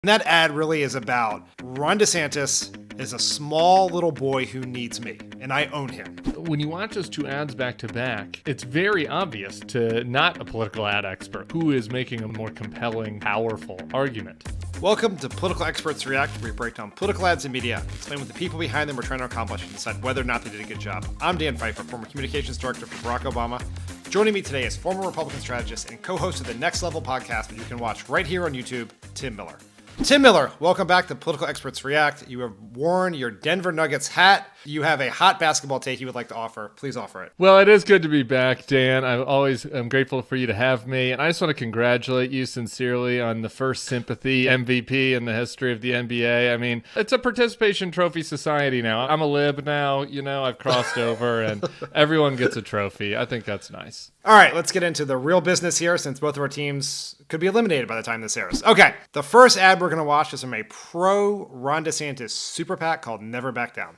And that ad really is about Ron DeSantis is a small little boy who needs me, and I own him. When you watch those two ads back to back, it's very obvious to not a political ad expert who is making a more compelling, powerful argument. Welcome to Political Experts React, where we break down political ads and media, explain what the people behind them are trying to accomplish, and decide whether or not they did a good job. I'm Dan Pfeiffer, former communications director for Barack Obama. Joining me today is former Republican strategist and co-host of the Next Level podcast, which you can watch right here on YouTube, Tim Miller. Tim Miller, welcome back to Political Experts React. You have worn your Denver Nuggets hat. You have a hot basketball take you would like to offer. Please offer it. Well, it is good to be back, Dan. I'm grateful for you to have me. And I just want to congratulate you sincerely on the first sympathy MVP in the history of the NBA. I mean, it's a participation trophy society now. I'm a lib now. You know, I've crossed over and everyone gets a trophy. I think that's nice. All right, let's get into the real business here since both of our teams could be eliminated by the time this airs. Okay, the first ad we're going to watch is from a pro Ron DeSantis super PAC called Never Back Down.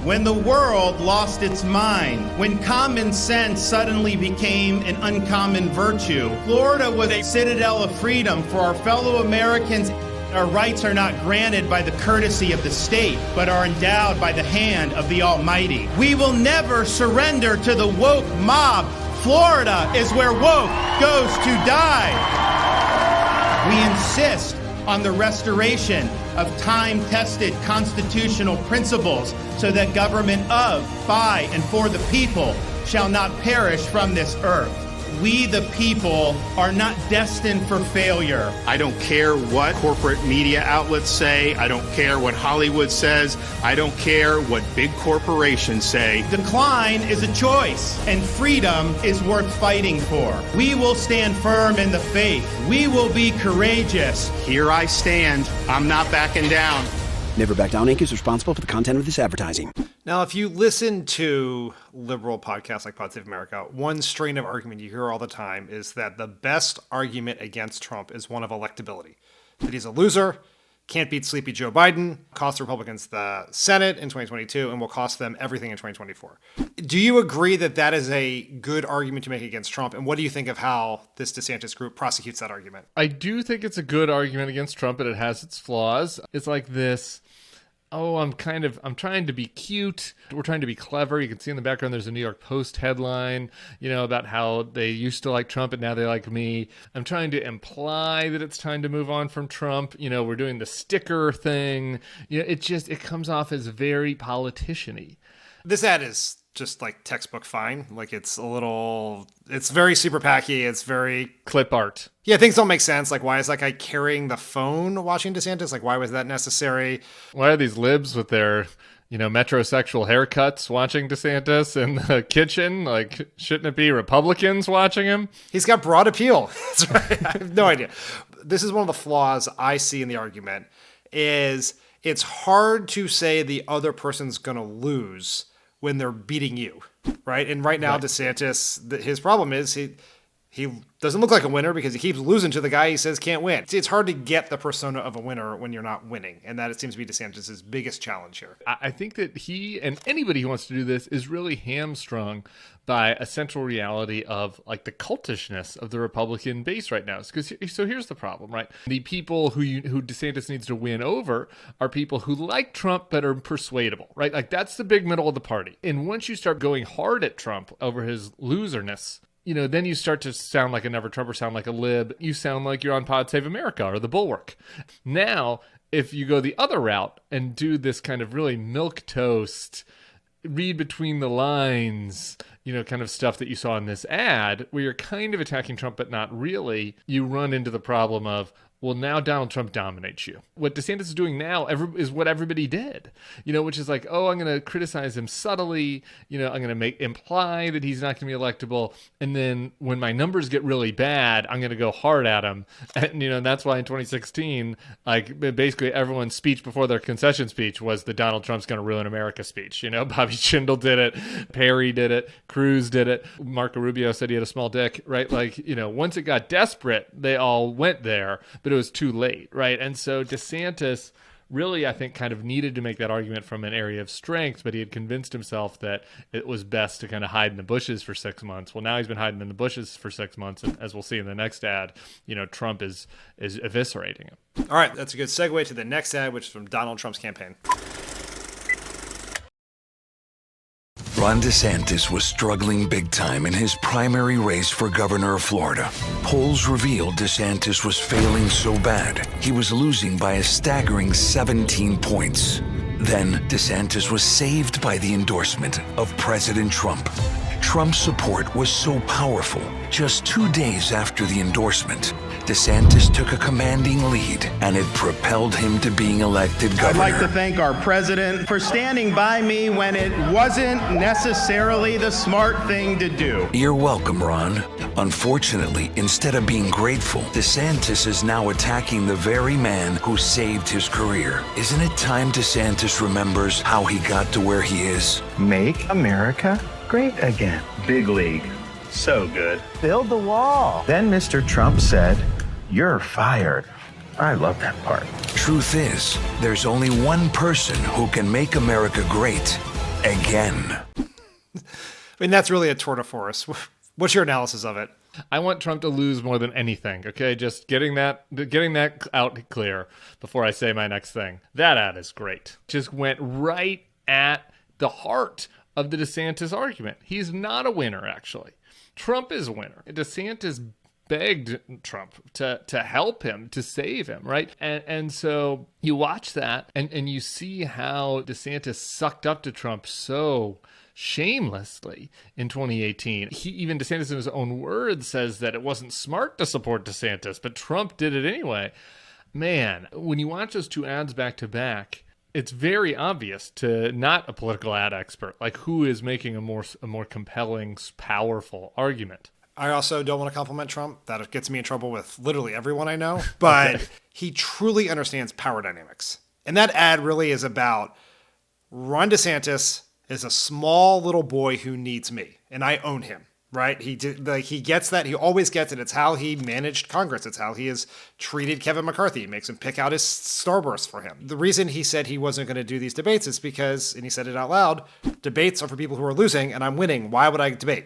When the world lost its mind, when common sense suddenly became an uncommon virtue, Florida was a citadel of freedom for our fellow Americans. Our rights are not granted by the courtesy of the state, but are endowed by the hand of the Almighty. We will never surrender to the woke mob. Florida is where woke goes to die. We insist on the restoration of time-tested constitutional principles so that government of, by, and for the people shall not perish from this earth. We, the people, are not destined for failure. I don't care what corporate media outlets say. I don't care what Hollywood says. I don't care what big corporations say. Decline is a choice, and freedom is worth fighting for. We will stand firm in the faith. We will be courageous. Here I stand. I'm not backing down. Never Back Down Inc. is responsible for the content of this advertising. Now, if you listen to liberal podcasts like Pod Save America, one strain of argument you hear all the time is that the best argument against Trump is one of electability. That he's a loser, can't beat sleepy Joe Biden, cost Republicans the Senate in 2022, and will cost them everything in 2024. Do you agree that that is a good argument to make against Trump? And what do you think of how this DeSantis group prosecutes that argument? I do think it's a good argument against Trump, but it has its flaws. It's like this... I'm trying to be cute. We're trying to be clever. You can see in the background, there's a New York Post headline, about how they used to like Trump and now they like me. I'm trying to imply that it's time to move on from Trump. We're doing the sticker thing. It comes off as very politician-y. This ad is just like textbook fine. Like it's very super packy. It's very clip art. Yeah, things don't make sense. Like, why is that guy carrying the phone watching DeSantis? Like, why was that necessary? Why are these libs with their, metrosexual haircuts watching DeSantis in the kitchen? Like, shouldn't it be Republicans watching him? He's got broad appeal. That's right. I have no idea. This is one of the flaws I see in the argument is it's hard to say the other person's going to lose when they're beating you, right? And right now, right. DeSantis, his problem is he doesn't look like a winner because he keeps losing to the guy he says can't win. It's hard to get the persona of a winner when you're not winning, and that it seems to be DeSantis' biggest challenge here. I think that he and anybody who wants to do this is really hamstrung by a central reality of like the cultishness of the Republican base right now. So here's the problem, right? The people who DeSantis needs to win over are people who like Trump but are persuadable, right? Like that's the big middle of the party. And once you start going hard at Trump over his loserness, then you start to sound like a never Trumper, sound like a lib. You sound like you're on Pod Save America or The Bulwark. Now, if you go the other route and do this kind of really milquetoast, read between the lines, kind of stuff that you saw in this ad, where you're kind of attacking Trump but not really, you run into the problem of, well, now Donald Trump dominates you. What DeSantis is doing now is what everybody did, which is like, I'm going to criticize him subtly. I'm going to imply that he's not going to be electable. And then when my numbers get really bad, I'm going to go hard at him. And, that's why in 2016, like basically everyone's speech before their concession speech was the Donald Trump's going to ruin America speech. Bobby Schindel did it. Perry did it. Cruz did it. Marco Rubio said he had a small dick, right? Like, once it got desperate, they all went there. But it was too late, right? And so DeSantis really, I think, kind of needed to make that argument from an area of strength, but he had convinced himself that it was best to kind of hide in the bushes for 6 months. Well, now he's been hiding in the bushes for 6 months, and as we'll see in the next ad, Trump is eviscerating him. All right, that's a good segue to the next ad, which is from Donald Trump's campaign. Ron DeSantis was struggling big time in his primary race for governor of Florida. Polls revealed DeSantis was failing so bad, he was losing by a staggering 17 points. Then DeSantis was saved by the endorsement of President Trump. Trump's support was so powerful, just 2 days after the endorsement, DeSantis took a commanding lead, and it propelled him to being elected governor. I'd like to thank our president for standing by me when it wasn't necessarily the smart thing to do. You're welcome, Ron. Unfortunately, instead of being grateful, DeSantis is now attacking the very man who saved his career. Isn't it time DeSantis remembers how he got to where he is? Make America great again. Big league. So good. Build the wall. Then Mr. Trump said, "You're fired." I love that part. Truth is, there's only one person who can make America great again. I mean, that's really a tour de force. What's your analysis of it? I want Trump to lose more than anything, okay? Just getting that out clear before I say my next thing. That ad is great. Just went right at the heart of the DeSantis argument. He's not a winner, actually. Trump is a winner. DeSantis begged Trump to help him, to save him, right? And so you watch that and you see how DeSantis sucked up to Trump so shamelessly in 2018. Even DeSantis in his own words says that it wasn't smart to support DeSantis, but Trump did it anyway. Man, when you watch those two ads back to back, it's very obvious to not a political ad expert, like who is making a more compelling, powerful argument. I also don't want to compliment Trump. That gets me in trouble with literally everyone I know. But he truly understands power dynamics. And that ad really is about Ron DeSantis is a small little boy who needs me, and I own him. Right? He gets that. He always gets it. It's how he managed Congress. It's how he has treated Kevin McCarthy. He makes him pick out his starbursts for him. The reason he said he wasn't going to do these debates is because, and he said it out loud, debates are for people who are losing and I'm winning. Why would I debate?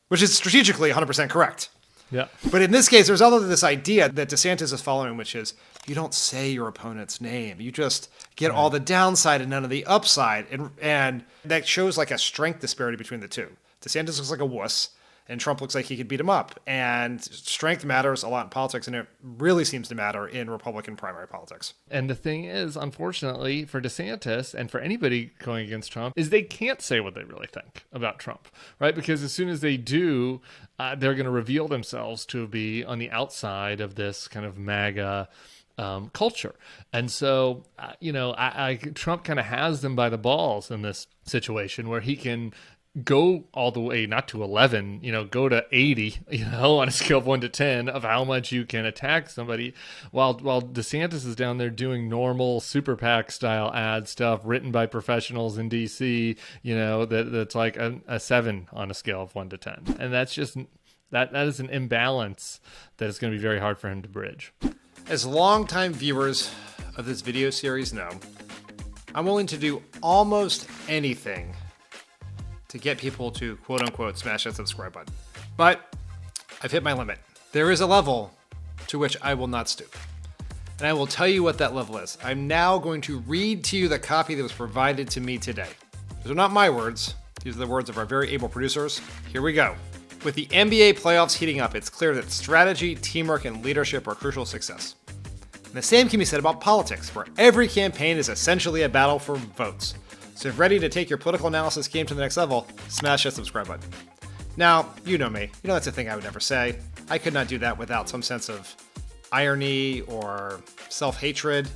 Which is strategically 100% correct. Yeah. But in this case, there's also this idea that DeSantis is following, which is you don't say your opponent's name. You just get all the downside and none of the upside. And that shows like a strength disparity between the two. DeSantis looks like a wuss. And Trump looks like he could beat him up. And strength matters a lot in politics, and it really seems to matter in Republican primary politics. And the thing is, unfortunately, for DeSantis and for anybody going against Trump, is they can't say what they really think about Trump, right? Because as soon as they do, they're going to reveal themselves to be on the outside of this kind of MAGA culture. And so, Trump kind of has them by the balls in this situation where he can go all the way, not to 11, go to 80, on a scale of 1 to 10 of how much you can attack somebody, while DeSantis is down there doing normal super PAC style ad stuff written by professionals in DC, that's like a 7 on a scale of 1 to 10. And that's just, that is an imbalance that is going to be very hard for him to bridge. As longtime viewers of this video series know, I'm willing to do almost anything to get people to quote unquote smash that subscribe button. But I've hit my limit. There is a level to which I will not stoop. And I will tell you what that level is. I'm now going to read to you the copy that was provided to me today. These are not my words. These are the words of our very able producers. Here we go. With the NBA playoffs heating up, it's clear that strategy, teamwork, and leadership are crucial to success. And the same can be said about politics, where every campaign is essentially a battle for votes. So if ready to take your political analysis game to the next level, smash that subscribe button. Now, you know me. You know that's a thing I would never say. I could not do that without some sense of irony or self-hatred.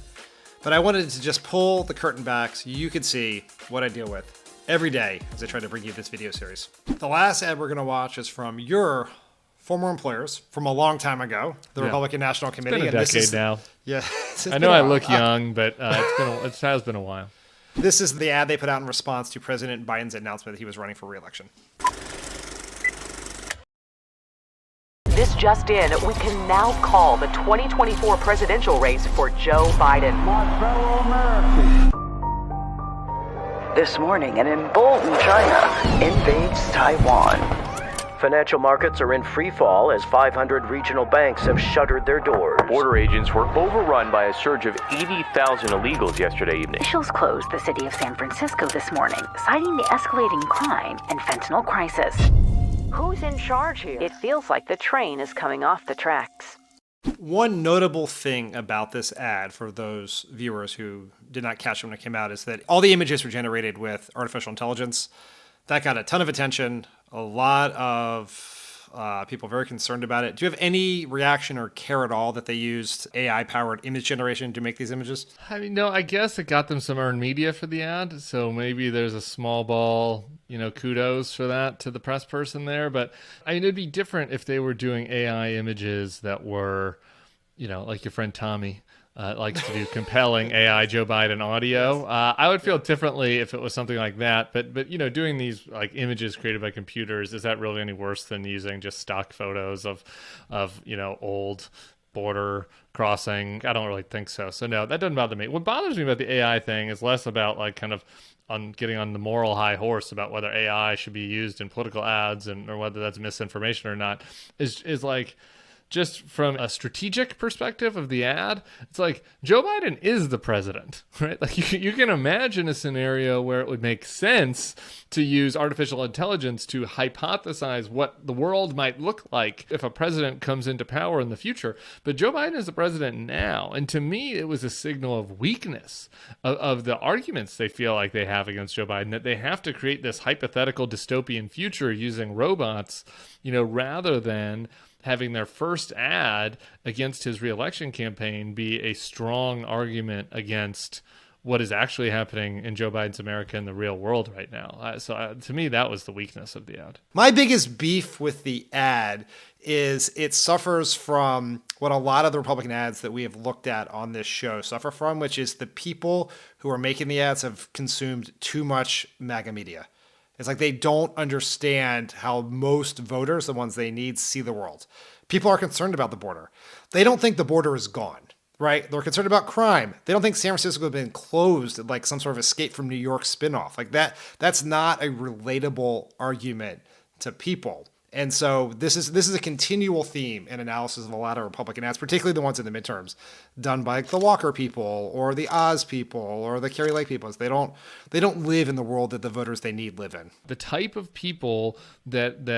But I wanted to just pull the curtain back so you could see what I deal with every day as I try to bring you this video series. The last ad we're going to watch is from your former employers from a long time ago, the Republican National Committee. It's been a decade now. Yeah. I know I look young, but it has been a while. This is the ad they put out in response to President Biden's announcement that he was running for re-election. This just in, we can now call the 2024 presidential race for Joe Biden. My fellow Americans. This morning, an emboldened China invades Taiwan. Financial markets are in free fall as 500 regional banks have shuttered their doors. Border agents were overrun by a surge of 80,000 illegals yesterday evening. Officials closed the city of San Francisco this morning, citing the escalating crime and fentanyl crisis. Who's in charge here? It feels like the train is coming off the tracks. One notable thing about this ad, for those viewers who did not catch it when it came out, is that all the images were generated with artificial intelligence. That got a ton of attention. A lot of people very concerned about it. Do you have any reaction or care at all that they used AI-powered image generation to make these images? I mean, no, I guess it got them some earned media for the ad, so maybe there's a small ball, kudos for that to the press person there. But I mean, it'd be different if they were doing AI images that were, like your friend Tommy likes to do compelling AI Joe Biden audio. I would feel differently if it was something like that. But doing these like images created by computers, is that really any worse than using just stock photos of old border crossing? I don't really think so. So no, that doesn't bother me. What bothers me about the AI thing is less about like kind of on getting on the moral high horse about whether AI should be used in political ads or whether that's misinformation or not. Is like, just from a strategic perspective of the ad, it's like Joe Biden is the president, right? Like you can imagine a scenario where it would make sense to use artificial intelligence to hypothesize what the world might look like if a president comes into power in the future. But Joe Biden is the president now. And to me, it was a signal of weakness of the arguments they feel like they have against Joe Biden, that they have to create this hypothetical dystopian future using robots, rather than having their first ad against his reelection campaign be a strong argument against what is actually happening in Joe Biden's America in the real world right now. So to me, that was the weakness of the ad. My biggest beef with the ad is it suffers from what a lot of the Republican ads that we have looked at on this show suffer from, which is the people who are making the ads have consumed too much MAGA media. It's like they don't understand how most voters, the ones they need, see the world. People are concerned about the border. They don't think the border is gone, right? They're concerned about crime. They don't think San Francisco has been closed like some sort of Escape from New York spinoff. Like that's not a relatable argument to people. And so this is a continual theme and analysis of a lot of Republican ads, particularly the ones in the midterms, done by the Walker people or the Oz people or the Kerry Lake people. They don't live in the world that the voters they need live in. The type of people that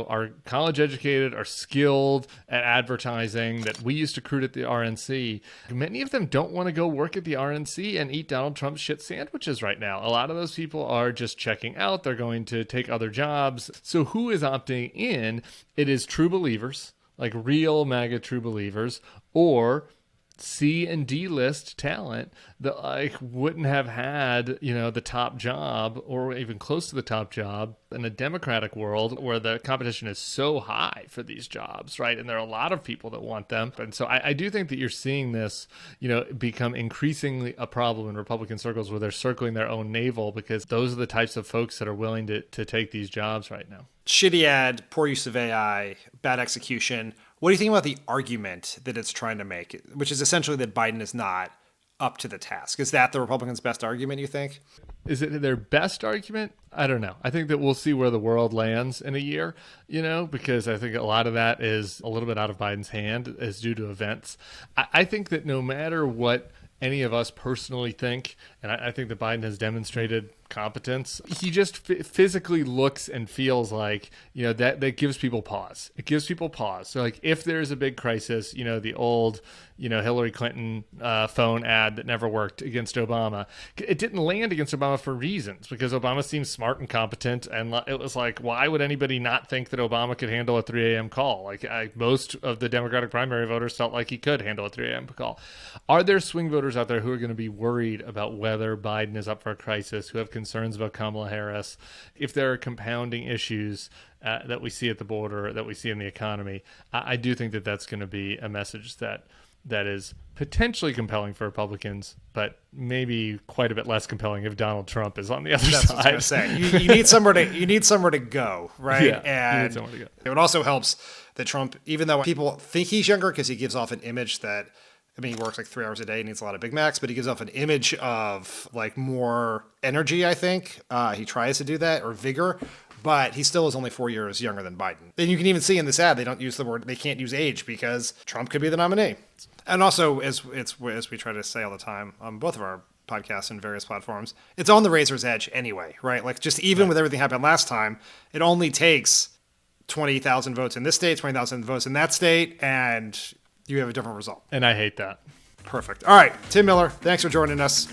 are college educated, are skilled at advertising, that we used to recruit at the RNC, many of them don't want to go work at the RNC and eat Donald Trump's shit sandwiches right now. A lot of those people are just checking out. They're going to take other jobs. So who is opting in? It is true believers, like real MAGA true believers, or C and D list talent that like wouldn't have had, the top job or even close to the top job in a democratic world where the competition is so high for these jobs, right? And there are a lot of people that want them. And so I do think that you're seeing this, become increasingly a problem in Republican circles where they're circling their own navel because those are the types of folks that are willing to take these jobs right now. Shitty ad, poor use of AI, bad execution. What do you think about the argument that it's trying to make, which is essentially that Biden is not up to the task? Is that the Republicans' best argument, you think? Is it their best argument? I don't know. I think that we'll see where the world lands in a year, because I think a lot of that is a little bit out of Biden's hand as due to events. I think that no matter what any of us personally think, and I think that Biden has demonstrated competence, he just physically looks and feels like, that gives people pause. It gives people pause. So like if there's a big crisis, the old, Hillary Clinton phone ad that never worked against Obama, it didn't land against Obama for reasons, because Obama seemed smart and competent. And it was like, why would anybody not think that Obama could handle a 3 a.m. call? Like most of the Democratic primary voters felt like he could handle a 3 a.m. call. Are there swing voters out there who are going to be worried about whether Biden is up for a crisis, who have concerns about Kamala Harris, if there are compounding issues that we see at the border, that we see in the economy? I do think that that's going to be a message that is potentially compelling for Republicans, but maybe quite a bit less compelling if Donald Trump is on the other side. That's what I was going to say. You need somewhere to go, right? Yeah, and you need somewhere to go. it also helps that Trump, even though people think he's younger because he gives off an image that, I mean, he works like 3 hours a day and eats a lot of Big Macs, but he gives off an image of like more energy, I think. He tries to do that, or vigor, but he still is only 4 years younger than Biden. And you can even see in this ad, they don't use the word, they can't use age because Trump could be the nominee. And also, as we try to say all the time on both of our podcasts and various platforms, it's on the razor's edge anyway, right? Like just even with everything happened last time, it only takes 20,000 votes in this state, 20,000 votes in that state, and you have a different result. And I hate that. Perfect. All right, Tim Miller, thanks for joining us.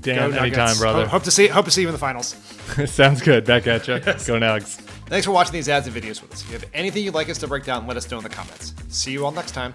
Dan, anytime, brother. Hope to see you in the finals. Sounds good. Back at you. Yes. Go Nugs. Thanks for watching these ads and videos with us. If you have anything you'd like us to break down, let us know in the comments. See you all next time.